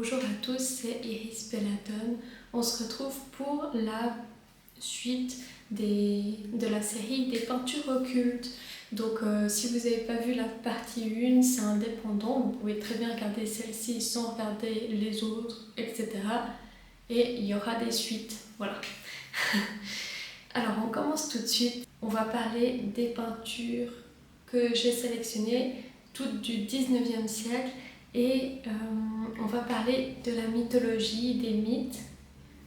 Bonjour à tous, c'est Iris Bellaton. On se retrouve pour la suite de la série des peintures occultes. Donc si vous n'avez pas vu la partie 1, c'est indépendant, vous pouvez très bien regarder celle-ci sans regarder les autres, etc. Et il y aura des suites, voilà. Alors on commence tout de suite. On va parler des peintures que j'ai sélectionnées, toutes du 19e siècle. Et on va parler de la mythologie, des mythes.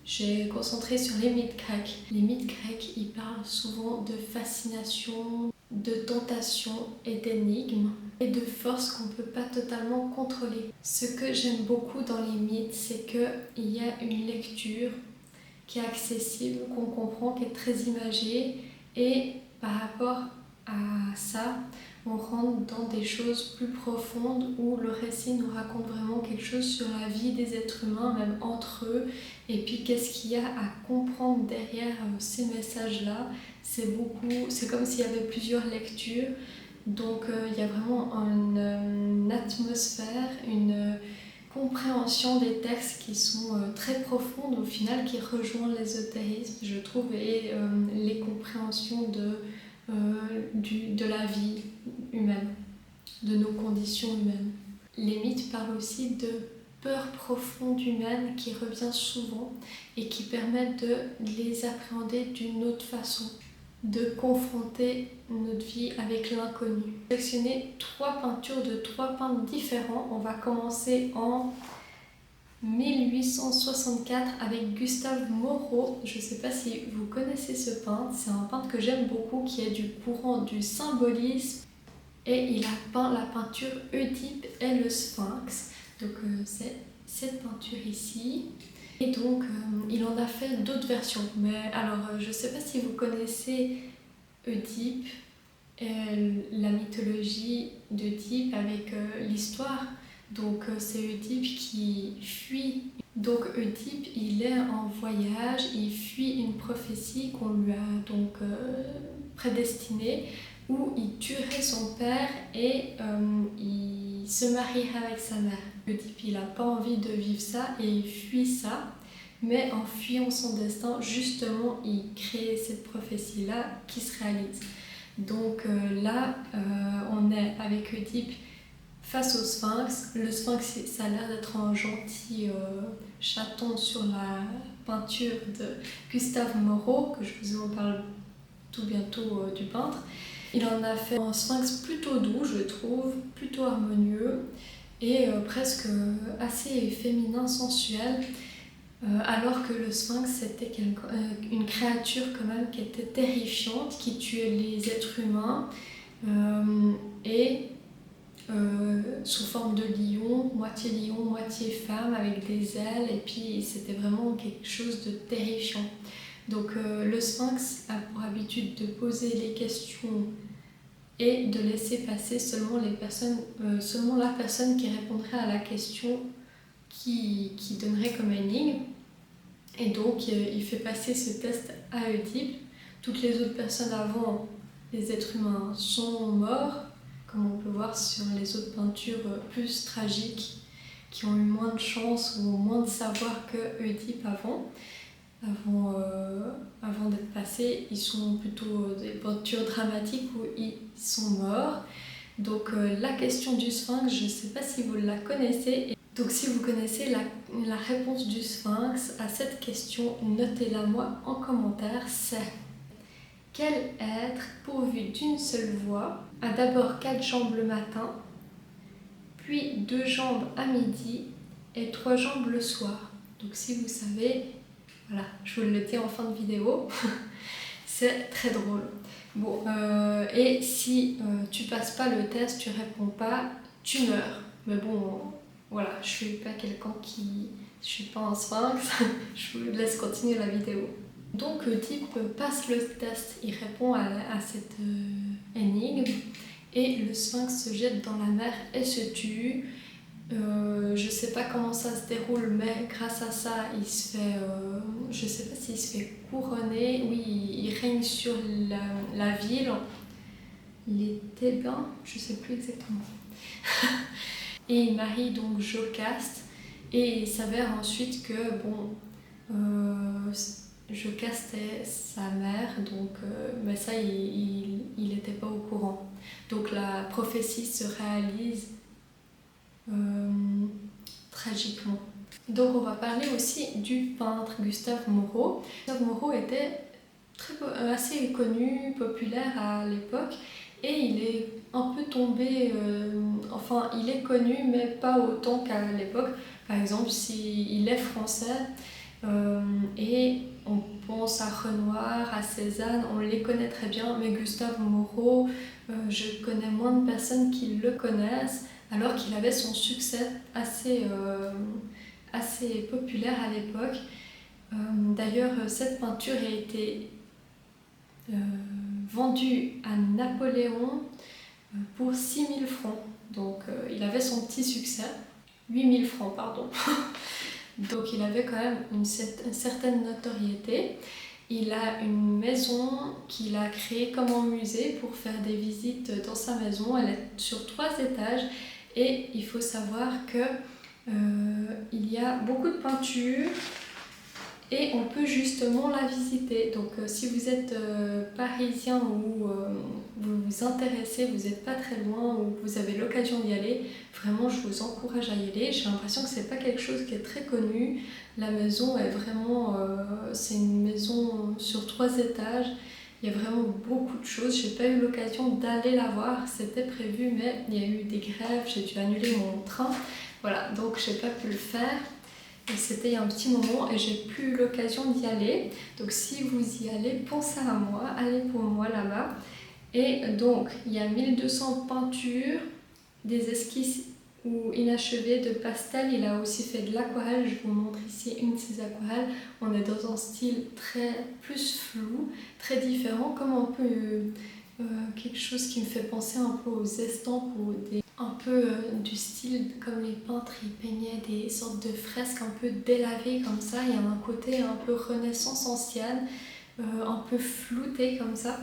J'ai concentré sur les mythes grecs. Les mythes grecs, ils parlent souvent de fascination, de tentation et d'énigmes et de forces qu'on ne peut pas totalement contrôler. Ce que j'aime beaucoup dans les mythes, c'est qu'il y a une lecture qui est accessible, qu'on comprend, qui est très imagée, et par rapport à ça, on rentre dans des choses plus profondes où le récit nous raconte vraiment quelque chose sur la vie des êtres humains, même entre eux, et puis qu'est-ce qu'il y a à comprendre derrière ces messages-là. C'est comme s'il y avait plusieurs lectures, donc il y a vraiment une atmosphère, une compréhension des textes qui sont très profondes au final, qui rejoignent l'ésotérisme, je trouve, et les compréhensions de la vie humaine, de nos conditions humaines. Les mythes parlent aussi de peur profonde humaine qui revient souvent et qui permettent de les appréhender d'une autre façon, de confronter notre vie avec l'inconnu. J'ai sélectionné 3 peintures de 3 peintres différents. On va commencer en 1864 avec Gustave Moreau. Je ne sais pas si vous connaissez ce peintre, c'est un peintre que j'aime beaucoup qui est du courant du symbolisme et il a peint la peinture Oedipe et le Sphinx. Donc c'est cette peinture ici. Et donc il en a fait d'autres versions. Mais alors je ne sais pas si vous connaissez Oedipe, la mythologie d'Oedipe avec l'histoire. Donc c'est Oedipe qui fuit. Donc Oedipe, il est en voyage, il fuit une prophétie qu'on lui a donc prédestinée, où il tuerait son père et il se marierait avec sa mère. Oedipe, il n'a pas envie de vivre ça et il fuit ça. Mais en fuyant son destin, justement, il crée cette prophétie-là qui se réalise. Donc là, on est avec Oedipe face au Sphinx. Le Sphinx, ça a l'air d'être un gentil chaton sur la peinture de Gustave Moreau, que je vous en parle tout bientôt du peintre. Il en a fait un Sphinx plutôt doux, je trouve, plutôt harmonieux et presque assez féminin, sensuel. Alors que le Sphinx, c'était une créature quand même qui était terrifiante, qui tuait les êtres humains et sous forme de lion, moitié femme, avec des ailes, et puis c'était vraiment quelque chose de terrifiant. Donc le Sphinx a pour habitude de poser les questions et de laisser passer seulement la personne qui répondrait à la question qui donnerait comme énigme. Et donc il fait passer ce test à Oedipe. Toutes les autres personnes avant, les êtres humains, sont morts, comme on peut voir sur les autres peintures plus tragiques, qui ont eu moins de chance ou moins de savoir que Oedipe avant d'être passés. Ils sont plutôt des peintures dramatiques où ils sont morts. Donc la question du Sphinx, je ne sais pas si vous la connaissez. Donc si vous connaissez la réponse du Sphinx à cette question, notez-la moi en commentaire. C'est: quel être pourvu d'une seule voix a d'abord 4 jambes le matin, puis 2 jambes à midi et 3 jambes le soir? Donc si vous savez, voilà, je vous le dis en fin de vidéo. C'est très drôle. Bon, et si tu passes pas le test, tu réponds pas, tu meurs. Mais bon, voilà, je suis pas je suis pas un sphinx. Je vous laisse continuer la vidéo. Donc Oedipe passe le test, il répond à cette énigme et le sphinx se jette dans la mer et se tue. Je sais pas comment ça se déroule, mais grâce à ça, il se fait, je sais pas s'il se fait couronner, oui, il règne sur la ville, les Thébains, je sais plus exactement. Et il marie donc Jocaste, Et il s'avère ensuite que je castais sa mère, donc, mais ça il n'était pas au courant. Donc la prophétie se réalise tragiquement. Donc on va parler aussi du peintre Gustave Moreau. Gustave Moreau était assez connu, populaire à l'époque, et il est un peu tombé, enfin il est connu mais pas autant qu'à l'époque. Par exemple, il est français et on pense à Renoir, à Cézanne, on les connaît très bien, mais Gustave Moreau, je connais moins de personnes qui le connaissent, alors qu'il avait son succès assez populaire à l'époque. D'ailleurs, cette peinture a été vendue à Napoléon pour 6 000 francs. Donc il avait son petit succès. 8 000 francs, pardon. Donc il avait quand même une certaine notoriété. Il a une maison qu'il a créée comme un musée pour faire des visites dans sa maison. Elle est sur 3 étages et il faut savoir que il y a beaucoup de peintures et on peut justement la visiter. Donc si vous êtes parisien ou vous vous intéressez, vous n'êtes pas très loin ou vous avez l'occasion d'y aller, vraiment je vous encourage à y aller. J'ai l'impression que c'est pas quelque chose qui est très connu. La maison est vraiment, c'est une maison sur 3 étages. Il y a vraiment beaucoup de choses. J'ai pas eu l'occasion d'aller la voir, c'était prévu, mais il y a eu des grèves, j'ai dû annuler mon train. Voilà, donc j'ai pas pu le faire. Et c'était il y a un petit moment et j'ai plus eu l'occasion d'y aller. Donc si vous y allez, pensez à moi, allez pour moi là-bas. Et donc il y a 1200 peintures, des esquisses ou inachevées de pastel. Il a aussi fait de l'aquarelle. Je vous montre ici une de ses aquarelles. On est dans un style très plus flou, très différent, comme un peu quelque chose qui me fait penser un peu aux estampes ou un peu du style comme les peintres ils peignaient des sortes de fresques un peu délavées comme ça. Il y a un côté un peu renaissance ancienne, un peu flouté comme ça,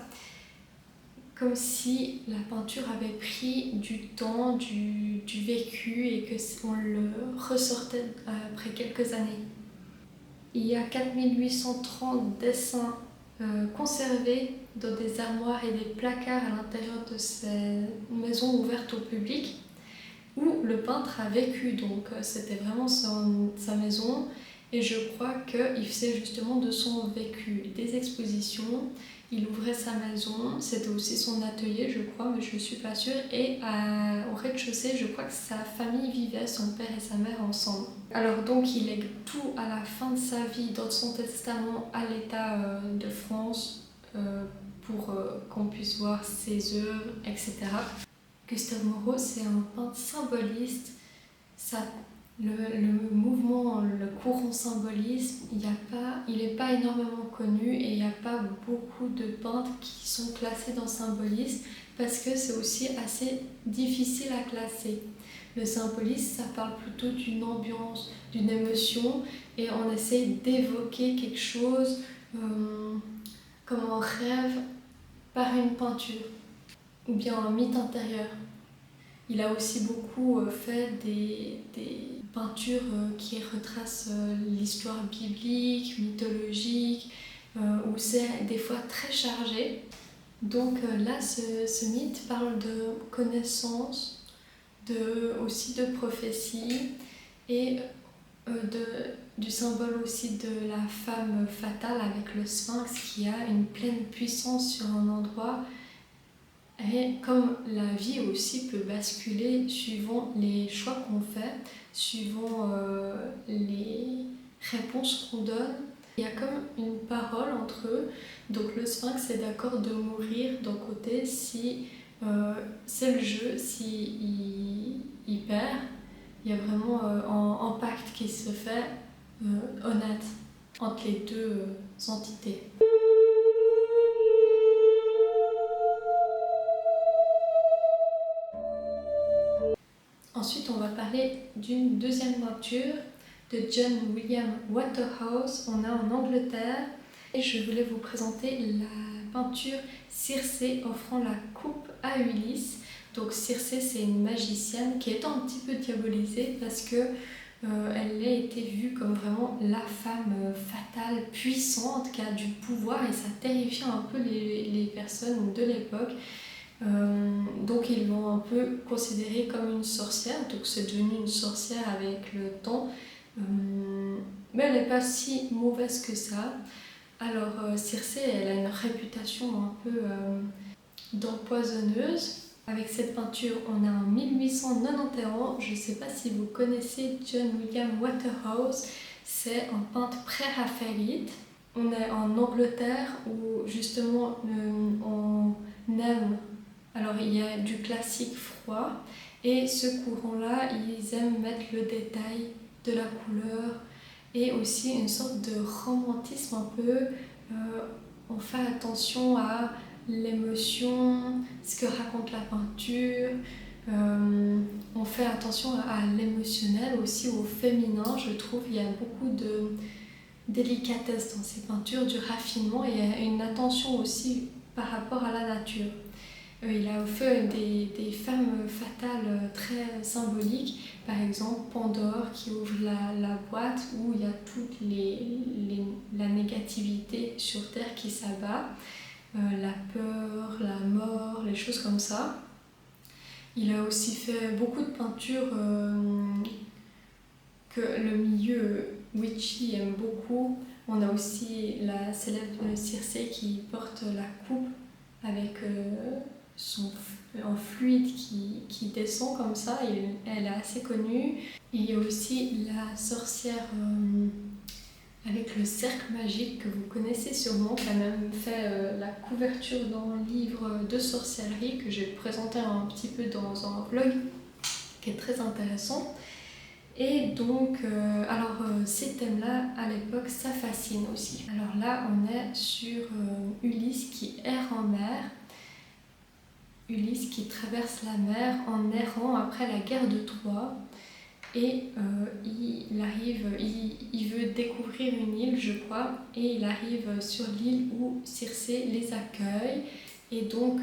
comme si la peinture avait pris du temps, du vécu et qu'on le ressortait après quelques années. Il y a 4830 dessins conservés dans des armoires et des placards à l'intérieur de ces maisons ouvertes au public où le peintre a vécu. Donc c'était vraiment sa maison et je crois qu'il faisait justement de son vécu des expositions. Il ouvrait sa maison, c'était aussi son atelier je crois, mais je ne suis pas sûre. Et au rez-de-chaussée, je crois que sa famille vivait, son père et sa mère ensemble. Alors donc il lègue tout à la fin de sa vie dans son testament à l'État de France pour qu'on puisse voir ses œuvres, etc. Gustave Moreau, c'est un peintre symboliste. Le mouvement, le courant symbolisme, il n'est pas énormément connu et il n'y a pas beaucoup de peintres qui sont classés dans symbolisme parce que c'est aussi assez difficile à classer. Le symbolisme, ça parle plutôt d'une ambiance, d'une émotion et on essaie d'évoquer quelque chose comme un rêve par une peinture ou bien un mythe intérieur. Il a aussi beaucoup fait des peintures qui retracent l'histoire biblique, mythologique, où c'est des fois très chargé. Donc là, ce mythe parle de connaissance, aussi de prophétie et du symbole aussi de la femme fatale avec le sphinx qui a une pleine puissance sur un endroit. Et comme la vie aussi peut basculer suivant les choix qu'on fait, suivant les réponses qu'on donne, il y a comme une parole entre eux. Donc le sphinx est d'accord de mourir d'un côté si c'est le jeu, si il perd. Il y a vraiment un pacte qui se fait honnête entre les deux entités. Ensuite, on va parler d'une deuxième peinture de John William Waterhouse. On est en Angleterre et je voulais vous présenter la peinture Circé offrant la coupe à Ulysse. Donc Circé, c'est une magicienne qui est un petit peu diabolisée parce que elle a été vue comme vraiment la femme fatale, puissante, qui a du pouvoir et ça terrifiait un peu les personnes de l'époque. Donc ils l'ont un peu considérée comme une sorcière, donc c'est devenu une sorcière avec le temps. Mais elle n'est pas si mauvaise que ça. Alors Circé, elle a une réputation un peu d'empoisonneuse. Avec cette peinture, on est en 1891. Je ne sais pas si vous connaissez John William Waterhouse. C'est un peintre pré-raphaélite. On est en Angleterre où justement on aime. Alors il y a du classique froid et ce courant-là, ils aiment mettre le détail de la couleur et aussi une sorte de romantisme un peu. On fait attention à l'émotion, ce que raconte la peinture. On fait attention à l'émotionnel aussi, au féminin. Je trouve il y a beaucoup de délicatesse dans ces peintures, du raffinement et une attention aussi par rapport à la nature. Il a fait des femmes fatales très symboliques, par exemple Pandore qui ouvre la boîte où il y a toute la négativité sur Terre qui s'abat, la peur, la mort, les choses comme ça. Il a aussi fait beaucoup de peintures que le milieu witchy aime beaucoup. On a aussi la célèbre Circé qui porte la coupe avec un fluide qui descend comme ça, et elle est assez connue. Il y a aussi la sorcière avec le cercle magique que vous connaissez sûrement, qui a même fait la couverture d'un livre de sorcellerie que j'ai présenté un petit peu dans un vlog qui est très intéressant. Et donc, ces thèmes-là, à l'époque, ça fascine aussi. Alors là, on est sur Ulysse qui erre en mer. Ulysse qui traverse la mer en errant après la guerre de Troie. Et il veut découvrir une île, je crois, et il arrive sur l'île où Circé les accueille. Et donc,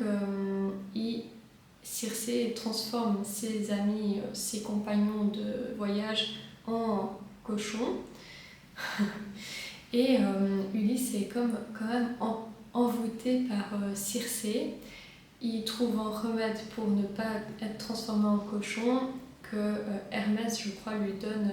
Circé transforme ses amis, ses compagnons de voyage en cochons. Et Ulysse est quand même envoûté par Circé. Il trouve un remède pour ne pas être transformé en cochon, que Hermès, je crois, lui donne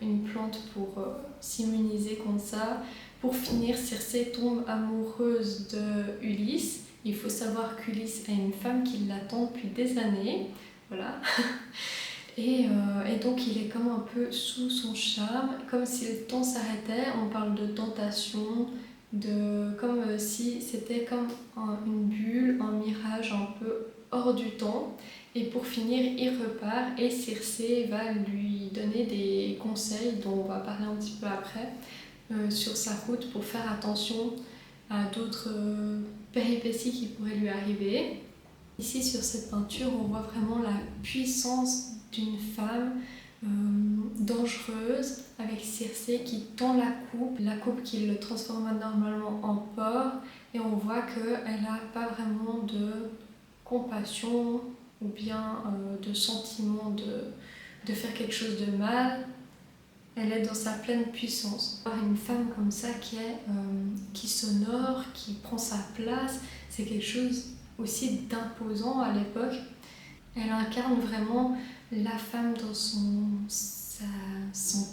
une plante pour s'immuniser contre ça. Pour finir, Circé tombe amoureuse de Ulysse. Il faut savoir qu'Ulysse a une femme qui l'attend depuis des années. Voilà. Et donc il est comme un peu sous son charme, comme si le temps s'arrêtait. On parle de tentation, comme si c'était comme une bulle, un mirage un peu hors du temps. Et pour finir, il repart et Circé va lui donner des conseils dont on va parler un petit peu après sur sa route pour faire attention à d'autres péripéties qui pourraient lui arriver. Ici sur cette peinture, on voit vraiment la puissance d'une femme dangereuse avec Circé qui tend la coupe qui le transforme normalement en porc, et on voit qu'elle n'a pas vraiment de compassion ou bien de sentiment de faire quelque chose de mal. Elle est dans sa pleine puissance. Une femme comme ça qui s'honore, qui prend sa place, c'est quelque chose aussi d'imposant à l'époque. Elle incarne vraiment la femme dans son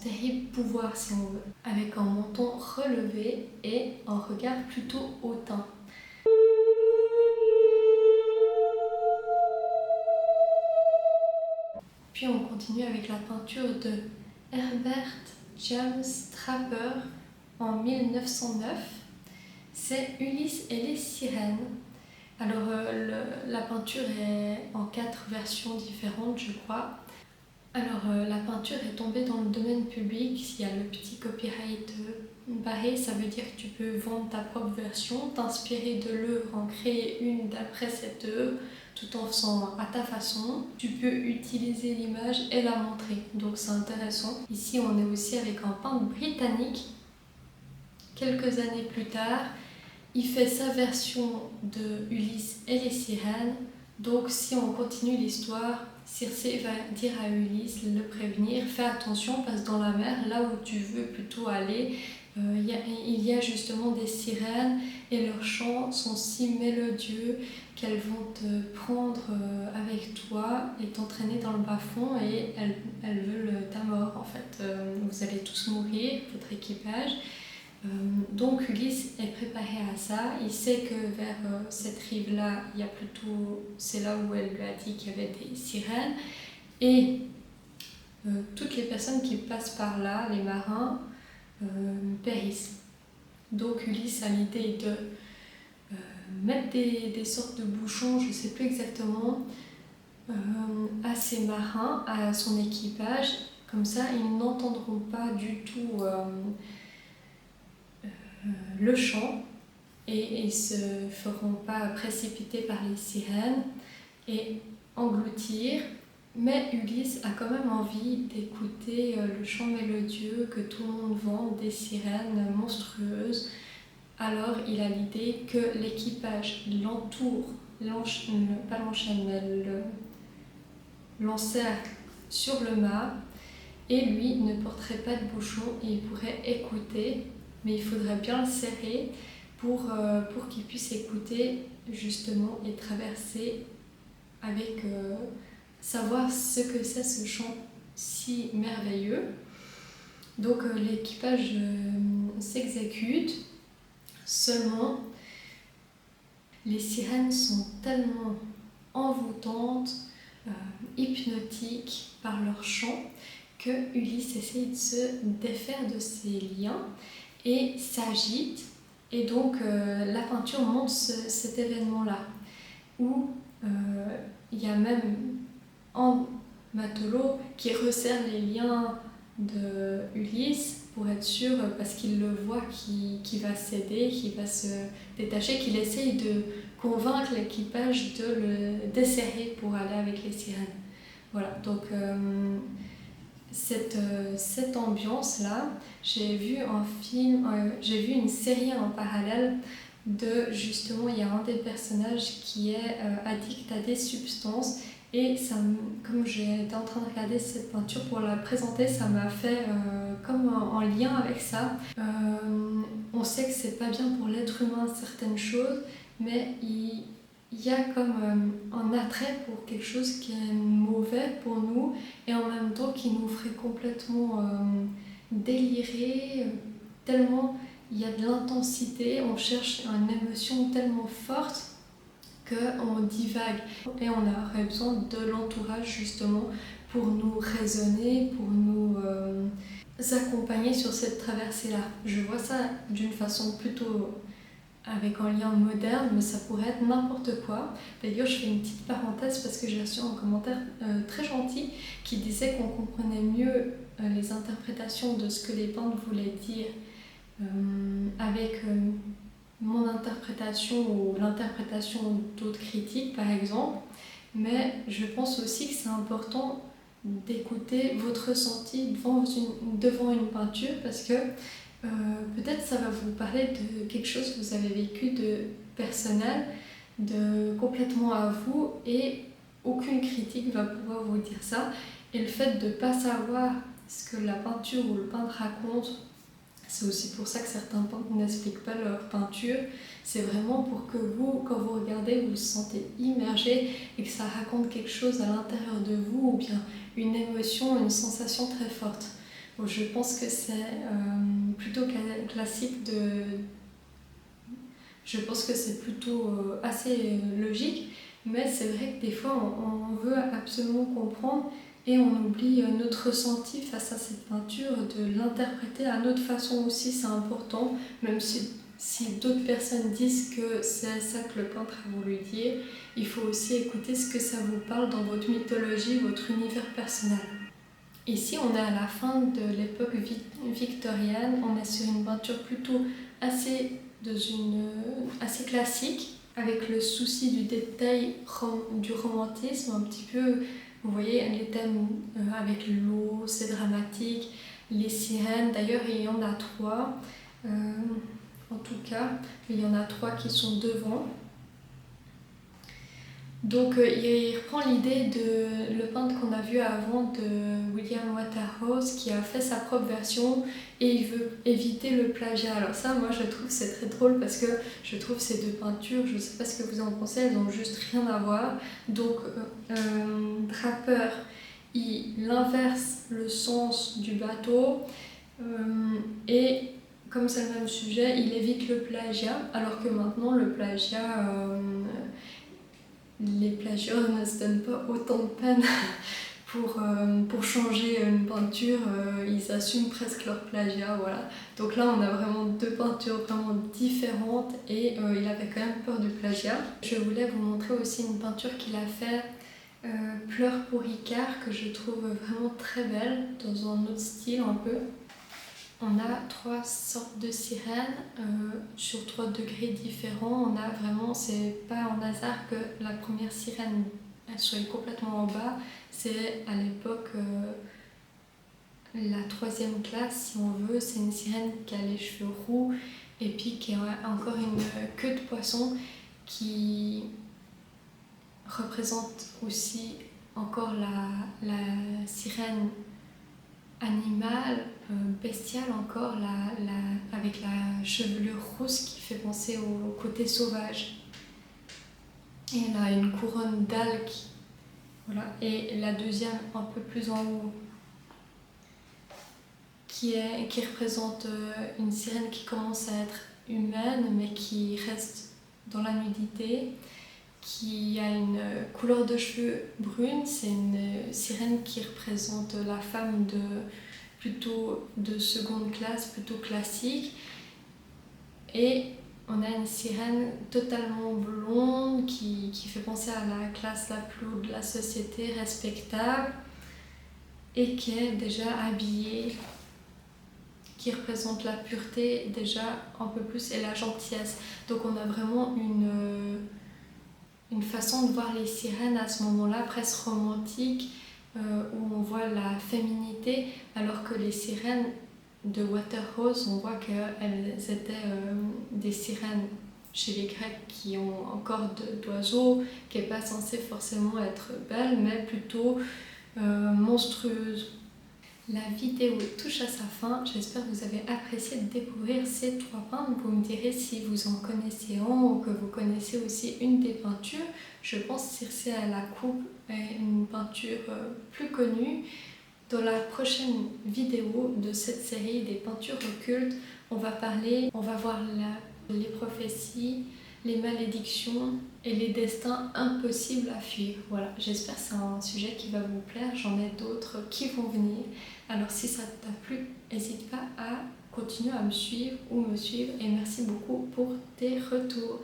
terrible pouvoir, si on veut, avec un menton relevé et un regard plutôt hautain. Puis on continue avec la peinture de Herbert James Draper en 1909. C'est Ulysse et les sirènes. Alors la peinture est en 4 versions différentes, je crois. Alors la peinture est tombée dans le domaine public. S'il y a le petit copyright barré, ça veut dire que tu peux vendre ta propre version, t'inspirer de l'œuvre, en créer une d'après cette œuvre, tout en faisant à ta façon. Tu peux utiliser l'image et la montrer, donc c'est intéressant. Ici on est aussi avec un peintre britannique. Quelques années plus tard, il fait sa version de Ulysse et les sirènes Donc si on continue l'histoire, Circé va dire à Ulysse, le prévenir, fais attention parce que dans la mer, là où tu veux plutôt aller, il y a justement des sirènes et leurs chants sont si mélodieux qu'elles vont te prendre avec toi et t'entraîner dans le bas-fond et elles veulent ta mort en fait. Vous allez tous mourir, votre équipage. Donc Ulysse est préparé à ça, il sait que vers cette rive-là, il y a plutôt, c'est là où elle lui a dit qu'il y avait des sirènes, et toutes les personnes qui passent par là, les marins, périssent. Donc Ulysse a l'idée de mettre des sortes de bouchons, je ne sais plus exactement, à ses marins, à son équipage, comme ça ils n'entendront pas du tout le chant et ils se feront pas précipiter par les sirènes et engloutir. Mais Ulysse a quand même envie d'écouter le chant mélodieux que tout le monde vend, des sirènes monstrueuses. Alors il a l'idée que l'équipage l'entoure, pas l'enchaîne, mais l'encercle sur le mât, et lui ne porterait pas de bouchon et il pourrait écouter, mais il faudrait bien le serrer pour qu'il puisse écouter justement et traverser avec savoir ce que c'est ce chant si merveilleux. Donc l'équipage s'exécute, seulement les sirènes sont tellement envoûtantes, hypnotiques par leur chant, que Ulysse essaye de se défaire de ses liens et s'agite. Et donc la peinture montre cet événement-là, où il y a même un matelot qui resserre les liens de Ulysse pour être sûr, parce qu'il le voit qui va céder, qui va se détacher, qu'il essaye de convaincre l'équipage de le desserrer pour aller avec les sirènes. Voilà, donc cette ambiance-là, j'ai vu un film, j'ai vu une série en parallèle de justement, il y a un des personnages qui est addict à des substances et ça, comme j'étais en train de regarder cette peinture pour la présenter, ça m'a fait comme en lien avec ça. On sait que c'est pas bien pour l'être humain certaines choses, mais il y a comme un attrait pour quelque chose qui est mauvais pour nous et en même temps qui nous ferait complètement délirer, tellement il y a de l'intensité, on cherche une émotion tellement forte qu'on divague et on aurait besoin de l'entourage justement pour nous raisonner, pour nous accompagner sur cette traversée-là. Je vois ça d'une façon plutôt avec un lien moderne, mais ça pourrait être n'importe quoi. D'ailleurs, je fais une petite parenthèse parce que j'ai reçu un commentaire très gentil qui disait qu'on comprenait mieux les interprétations de ce que les peintres voulaient dire avec mon interprétation ou l'interprétation d'autres critiques par exemple, mais je pense aussi que c'est important d'écouter votre ressenti devant une peinture parce que peut-être ça va vous parler de quelque chose que vous avez vécu de personnel, de complètement à vous et aucune critique va pouvoir vous dire ça. Et le fait de ne pas savoir ce que la peinture ou le peintre raconte, c'est aussi pour ça que certains peintres n'expliquent pas leur peinture. C'est vraiment pour que vous, quand vous regardez, vous vous sentez immergé et que ça raconte quelque chose à l'intérieur de vous ou bien une émotion, une sensation très forte. Donc, je pense que c'est plutôt classique de... Je pense que c'est plutôt assez logique, mais c'est vrai que des fois on veut absolument comprendre et on oublie notre ressenti face à cette peinture, de l'interpréter à notre façon aussi, c'est important, même si d'autres personnes disent que c'est ça que le peintre a voulu dire, il faut aussi écouter ce que ça vous parle dans votre mythologie, votre univers personnel. Ici, on est à la fin de l'époque victorienne, on est sur une peinture plutôt assez classique, avec le souci du détail du romantisme, un petit peu, vous voyez, les thèmes avec l'eau, c'est dramatique, les sirènes, d'ailleurs il y en a 3, en tout cas, il y en a 3 qui sont devant. Donc il reprend l'idée de le peintre qu'on a vu avant de William Waterhouse qui a fait sa propre version et il veut éviter le plagiat. Alors ça, moi je trouve c'est très drôle parce que je trouve ces deux peintures, je sais pas ce que vous en pensez, elles ont juste rien à voir. Donc Draper, il inverse le sens du bateau et comme c'est le même sujet, il évite le plagiat, alors que maintenant le plagiat, les plagiats ne se donnent pas autant de peine pour changer une peinture, ils assument presque leur plagiat, voilà. Donc là on a vraiment deux peintures vraiment différentes et il avait quand même peur du plagiat. Je voulais vous montrer aussi une peinture qu'il a fait, Pleurs pour Icare, que je trouve vraiment très belle, dans un autre style un peu. On a trois sortes de sirènes sur 3 degrés différents. On a vraiment, c'est pas un hasard que la première sirène elle soit complètement en bas. C'est à l'époque la 3e classe, si on veut. C'est une sirène qui a les cheveux roux et puis qui a encore une queue de poisson qui représente aussi encore la sirène animale, bestiale encore, avec la chevelure rousse qui fait penser au côté sauvage. Et elle a une couronne d'algues, voilà. Et la deuxième un peu plus en haut qui représente une sirène qui commence à être humaine mais qui reste dans la nudité, qui a une couleur de cheveux brune. C'est une sirène qui représente la femme plutôt de seconde classe, plutôt classique. Et on a une sirène totalement blonde qui fait penser à la classe la plus haute de la société, respectable, et qui est déjà habillée, qui représente la pureté déjà un peu plus et la gentillesse. Donc on a vraiment une façon de voir les sirènes à ce moment-là, presque romantique, où on voit la féminité, alors que les sirènes de Waterhouse, on voit qu'elles étaient des sirènes chez les Grecs qui ont un corps d'oiseau, qui n'est pas censé forcément être belle, mais plutôt monstrueuse. La vidéo touche à sa fin, j'espère que vous avez apprécié de découvrir ces 3 peintres. Vous me direz si vous en connaissez un ou que vous connaissez aussi une des peintures. Je pense Circé à la coupe est une peinture plus connue. Dans la prochaine vidéo de cette série des peintures occultes, on va voir les prophéties, les malédictions et les destins impossibles à fuir. Voilà, j'espère que c'est un sujet qui va vous plaire. J'en ai d'autres qui vont venir. Alors si ça t'a plu, n'hésite pas à continuer à me suivre ou me suivre et merci beaucoup pour tes retours.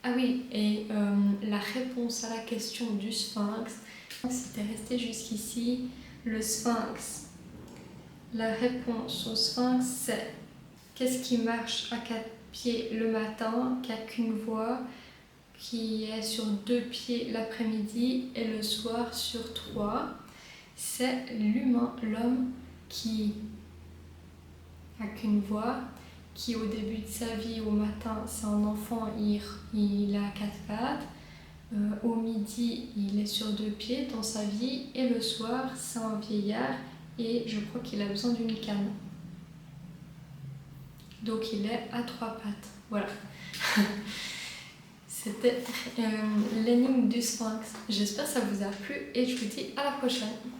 Ah oui, et la réponse à la question du sphinx, si t'es resté jusqu'ici, le sphinx, la réponse au sphinx c'est: qu'est-ce qui marche à 4 pieds le matin, qui n'a qu'une voie, qui est sur 2 pieds l'après-midi et le soir sur 3? C'est l'humain, l'homme qui n'a qu'une voie, qui au début de sa vie, au matin, c'est un enfant, il a 4 pattes, au midi, il est sur 2 pieds dans sa vie, et le soir, c'est un vieillard, et je crois qu'il a besoin d'une canne. Donc il est à 3 pattes. Voilà. C'était l'énigme du sphinx. J'espère que ça vous a plu et je vous dis à la prochaine.